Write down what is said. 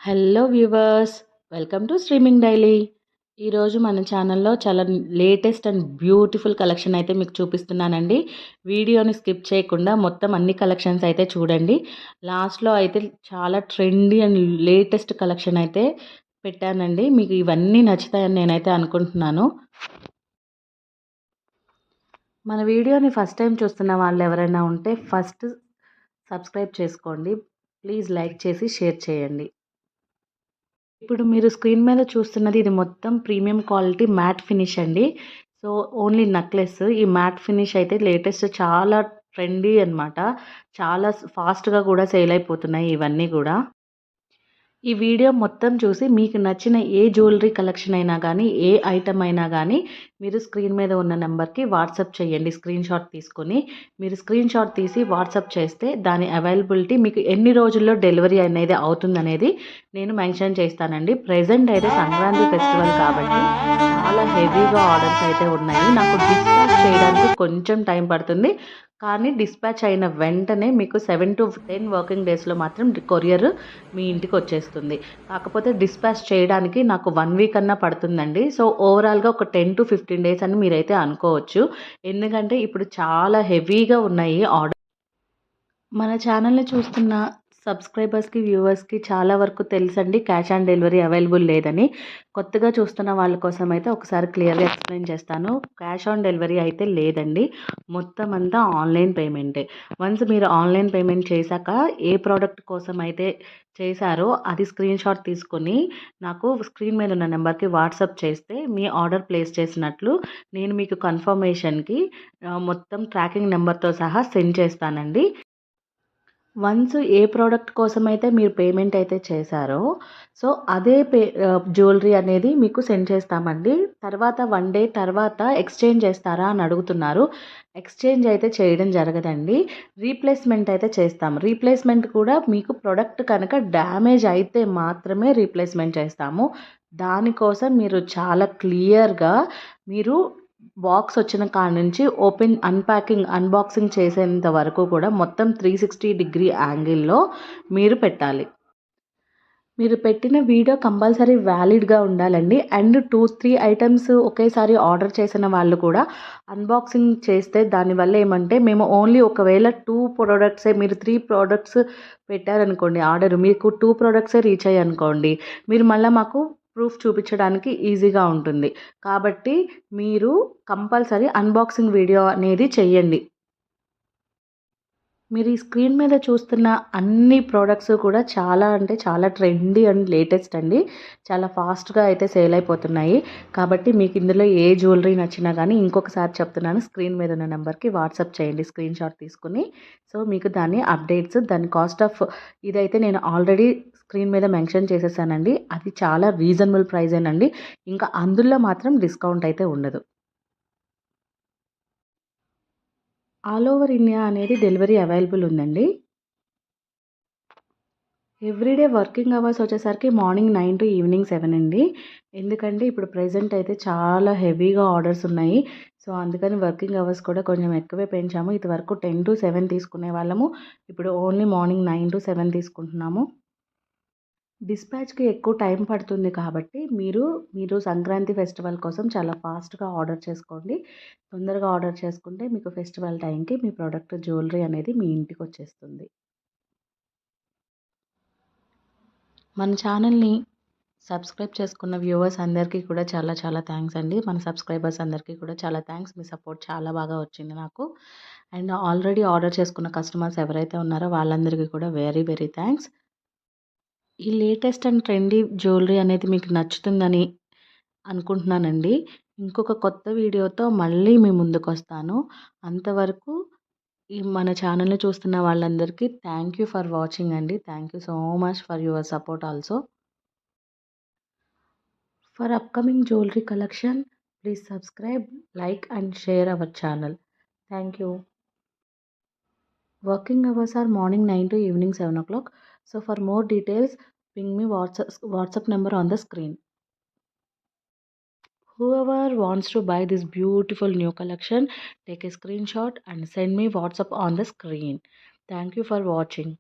Hello viewers, welcome to streaming daily. ఈరోజు మన ఛానల్లో చాలా లేటెస్ట్ అండ్ బ్యూటిఫుల్ కలెక్షన్ అయితే మీకు చూపిస్తున్నానండి. వీడియోని స్కిప్ చేయకుండా మొత్తం అన్ని కలెక్షన్స్ అయితే చూడండి. లాస్ట్లో అయితే చాలా ట్రెండీ అండ్ లేటెస్ట్ కలెక్షన్ అయితే పెట్టానండి. మీకు ఇవన్నీ నచ్చుతాయని నేనైతే అనుకుంటున్నాను. మన వీడియోని ఫస్ట్ టైం చూస్తున్న వాళ్ళు ఎవరైనా ఉంటే ఫస్ట్ సబ్స్క్రైబ్ చేసుకోండి. ప్లీజ్ లైక్ చేసి షేర్ చేయండి. ఇప్పుడు మీరు స్క్రీన్ మీద చూస్తున్నది ఇది మొత్తం ప్రీమియం క్వాలిటీ మ్యాట్ ఫినిష్ అండి. So only necklace. ఈ మ్యాట్ ఫినిష్ అయితే లేటెస్ట్ చాలా ట్రెండీ అనమాట. చాలా ఫాస్ట్‌గా కూడా సేల్ అయిపోతున్నాయి ఇవన్నీ కూడా. ఈ వీడియో మొత్తం చూసి మీకు నచ్చిన ఏ జ్యువెలరీ కలెక్షన్ అయినా కానీ, ఏ ఐటెమ్ అయినా కానీ మీరు స్క్రీన్ మీద ఉన్న నెంబర్‌కి వాట్సాప్ చేయండి స్క్రీన్‌షాట్ తీసుకొని. మీరు స్క్రీన్‌షాట్ తీసి వాట్సాప్ చేస్తే దాని అవైలబిలిటీ మీకు ఎన్ని రోజుల్లో డెలివరీ అనేది అవుతుందనేది నేను మెన్షన్ చేస్తానండి. ప్రెజెంట్ అయితే సంక్రాంతి ఫెస్టివల్ కాబట్టి చాలా హెవీగా ఆర్డర్స్ అయితే ఉన్నాయి. నాకు డిస్పాచ్ చేయడానికి కొంచెం టైం పడుతుంది. కానీ డిస్పాచ్ అయిన వెంటనే మీకు 7-10 వర్కింగ్ డేస్‌లో మాత్రం కొరియర్ మీ ఇంటికి వచ్చేస్తుంది. కాకపోతే డిస్పాచ్ చేయడానికి నాకు 1 వీక్ అన్నా పడుతుందండి. సో ఓవరాల్‌గా ఒక 10-15 డేస్ అని మీరైతే అనుకోవచ్చు. ఎందుకంటే ఇప్పుడు చాలా హెవీగా ఉన్నాయి ఆర్డర్. మన ఛానల్‌ని చూస్తున్న సబ్స్క్రైబర్స్‌కి, వ్యూవర్స్‌కి చాలా వరకు తెలుసండి క్యాష్ ఆన్ డెలివరీ అవైలబుల్ లేదని. కొత్తగా చూస్తున్న వాళ్ళ కోసం అయితే ఒకసారి క్లియర్‌గా ఎక్స్‌ప్లెయిన్ చేస్తాను. క్యాష్ ఆన్ డెలివరీ అయితే లేదండి. మొత్తం అంతా ఆన్‌లైన్ పేమెంటే. వన్స్ మీరు ఆన్‌లైన్ పేమెంట్ చేశాక ఏ ప్రోడక్ట్ కోసం అయితే చేశారో అది స్క్రీన్‌షాట్ తీసుకొని నాకు స్క్రీన్ మీద ఉన్న నెంబర్‌కి వాట్సాప్ చేస్తే మీ ఆర్డర్ ప్లేస్ చేసినట్లు నేను మీకు కన్ఫర్మేషన్‌కి మొత్తం ట్రాకింగ్ నెంబర్‌తో సహా సెండ్ చేస్తానండి. వన్స్ ఏ ప్రోడక్ట్ కోసమైతే మీరు పేమెంట్ అయితే చేశారో, సో అదే జ్యువెలరీ అనేది మీకు సెండ్ చేస్తామండి. తర్వాత 1 డే తర్వాత ఎక్స్‌చేంజ్ చేస్తారా అని అడుగుతున్నారు. ఎక్స్‌చేంజ్ అయితే చేయడం జరగదండి. రీప్లేస్‌మెంట్ అయితే చేస్తాం. రీప్లేస్‌మెంట్ కూడా మీకు ప్రొడక్ట్ కనుక డ్యామేజ్ అయితే మాత్రమే రీప్లేస్‌మెంట్ చేస్తాము. దానికోసం మీరు చాలా క్లియర్‌గా మీరు బాక్స్ వచ్చిన కాడ నుంచి అన్బాక్సింగ్ చేసేంత వరకు కూడా మొత్తం 360 డిగ్రీ యాంగిల్‌లో మీరు పెట్టాలి. మీరు పెట్టిన వీడియో కంపల్సరీ వ్యాలిడ్‌గా ఉండాలండి. అండ్ 2-3 ఐటెమ్స్ ఒకేసారి ఆర్డర్ చేసిన వాళ్ళు కూడా అన్బాక్సింగ్ చేస్తే దానివల్ల ఏమంటే మేము ఓన్లీ ఒకవేళ 2 ప్రొడక్ట్సే మీరు 3 ప్రొడక్ట్స్ పెట్టారనుకోండి ఆర్డర్ మీకు 2 ప్రొడక్ట్సే రీచ్ అయ్యాయనుకోండి, మీరు మళ్ళా మాకు ప్రూఫ్ చూపించడానికి ఈజీగా ఉంటుంది. కాబట్టి మీరు కంపల్సరీ అన్బాక్సింగ్ వీడియో అనేది చెయ్యండి. మీరు ఈ స్క్రీన్ మీద చూస్తున్న అన్ని ప్రొడక్ట్స్ కూడా చాలా అంటే చాలా ట్రెండీ అండ్ లేటెస్ట్ అండి. చాలా ఫాస్ట్‌గా అయితే సేల్ అయిపోతున్నాయి. కాబట్టి మీకు ఇందులో ఏ జ్యువెలరీ నచ్చినా గానీ ఇంకొకసారి చెప్తున్నాను స్క్రీన్ మీద ఉన్న నెంబర్‌కి వాట్సాప్ చేయండి స్క్రీన్‌షాట్ తీసుకొని. సో మీకు దాని అప్డేట్స్, దాని కాస్ట్ ఆఫ్ ఇదైతే నేను ఆల్రెడీ స్క్రీన్ మీద మెన్షన్ చేసేసానండి. అది చాలా రీజనబుల్ ప్రైజేనండి. ఇంకా అందులో మాత్రం డిస్కౌంట్ అయితే ఉండదు. ఆల్ ఓవర్ ఇండియా అనేది డెలివరీ అవైలబుల్ ఉందండి. ఎవ్రీడే వర్కింగ్ అవర్స్ వచ్చేసరికి మార్నింగ్ 9 టు ఈవినింగ్ 7 అండి. ఎందుకంటే ఇప్పుడు ప్రెజెంట్ అయితే చాలా హెవీగా ఆర్డర్స్ ఉన్నాయి. సో అందుకని వర్కింగ్ అవర్స్ కూడా కొంచెం ఎక్కువే పెంచాము. ఇదివరకు 10-7 తీసుకునే వాళ్ళము. ఇప్పుడు ఓన్లీ మార్నింగ్ 9-7 తీసుకుంటున్నాము. డిస్పాచ్‌కి ఎక్కువ టైం పడుతుంది కాబట్టి మీరు సంక్రాంతి ఫెస్టివల్ కోసం చాలా ఫాస్ట్‌గా ఆర్డర్ చేసుకోండి. తొందరగా ఆర్డర్ చేసుకుంటే మీకు ఫెస్టివల్ టైంకి మీ ప్రొడక్ట్ జ్యువెలరీ అనేది మీ ఇంటికొచ్చేస్తుంది. మన ఛానల్‌ని సబ్స్క్రైబ్ చేసుకున్న వ్యూవర్స్ అందరికీ కూడా చాలా చాలా థ్యాంక్స్ అండి. మన సబ్స్క్రైబర్స్ అందరికీ కూడా చాలా థ్యాంక్స్. మీ సపోర్ట్ చాలా బాగా వచ్చింది నాకు. అండ్ ఆల్రెడీ ఆర్డర్ చేసుకున్న కస్టమర్స్ ఎవరైతే ఉన్నారో వాళ్ళందరికీ కూడా వెరీ వెరీ థ్యాంక్స్. ఈ లేటెస్ట్ అండ్ ట్రెండీ జ్యువెలరీ అనేది మీకు నచ్చుతుందని అనుకుంటున్నానండి. ఇంకొక కొత్త వీడియోతో మళ్ళీ మీ ముందుకొస్తాను. అంతవరకు ఈ మన ఛానల్‌ని చూస్తున్న వాళ్ళందరికీ థ్యాంక్ యూ ఫర్ వాచింగ్ అండి. Thank you so much for your support also. For upcoming jewelry collection, please subscribe, like and share our channel. Thank you. Working hours are morning 9 to evening 7 o'clock. So for more details, ping me WhatsApp number on the screen. Whoever wants to buy this beautiful new collection, take a screenshot and send me WhatsApp on the screen. Thank you for watching.